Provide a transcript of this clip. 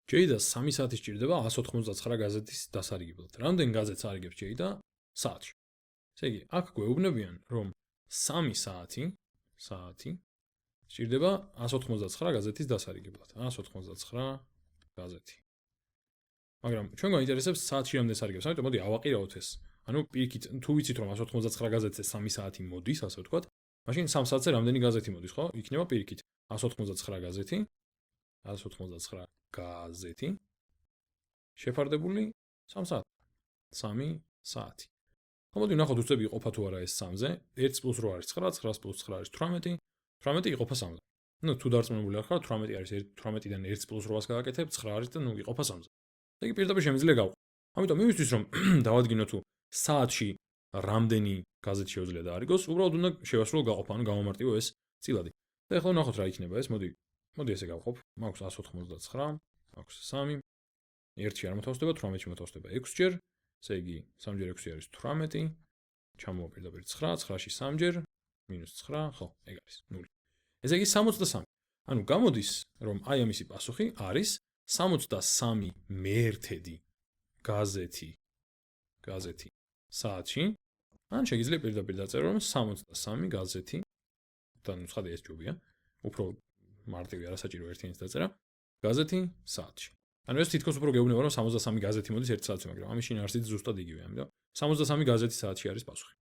ჯეიდას 3 საათი სჭირდება 199 გაზეთის დასარიგებლად. რამდენ გაზეთს არიგებს ჯეიდა საათში? ესე იგი, აქ გვეუბნებიან, რომ 3 საათი სჭირდება 199 გაზეთის დასარიგებლად. 199 გაზეთი. მაგრამ ჩვენ გვაინტერესებს საათში რამდენს არიგებს, ამიტომ მოდი ავაყირავოთ ეს. ანუ პირიქით, თუ ვიცით რომ 199 გაზეთზე 3 საათი მოდის, ასე ვთქვათ, მაშინ 3 საათზე რამდენი გაზეთი მოდის, ხო? იქნება პირიქით 199 გაზეთი, 199 გაზეთი შეფარდებული 3 საათი. 3 საათი. ხო, მოდი ვნახოთ უცებ იყოფა თუ არა ეს 3-ზე. 1 + 8 არის 9, 9 + 9 არის 18. 18 იყოფა 3-ზე. ნუ თუ დარწმუნებული არ ხარ, 18 არის 18-დან 1 + 8-ს გავაკეთებ, 9 არის და ნუ იყოფა 3-ზე. ესე იგი პირდაპირ შემიძლია გავყო. ამიტომ იმისთვის რომ დავადგინო თუ საათში რამდენი გაზეთი შეუძლია დაარიგოს, უბრალოდ უნდა შევასრულო გაყოფა, ანუ გავამარტივო ეს წილადი. და ახლა ვნახოთ რა იქნება ეს. მოდი ესე გავყოფ. მაქვს 199, მაქვს 3. 1-ში არ მოთავსდება, 18-ში მოთავსდება 6-ჯერ. ესე იგი 3 × 6 არის 18. ჩამოვა პირდაპირ 9, 9-ში 3-ჯერ -9, ხო, ეგ არის 0. ესე იგი 63. ანუ გამოდის, რომ აი ამისი პასუხი არის 63 მეერთედი გაზეთი საათში. ან შეიძლება პირდაპირ დაწერო, რომ 63 გაზეთი და ნუ ცხადია ეს ჯობია. უფრო მარტივი არასაჭირო ერთიანიც დაწერა. გაზეთი საათში. ანუ ეს თითქოს უფრო გეუბნება, რომ 63 გაზეთი მოდის 1 საათზე, მაგრამ ამის შინ არსიც ზუსტად იგივე, ამიტომ 63 გაზეთი საათში არის პასუხი.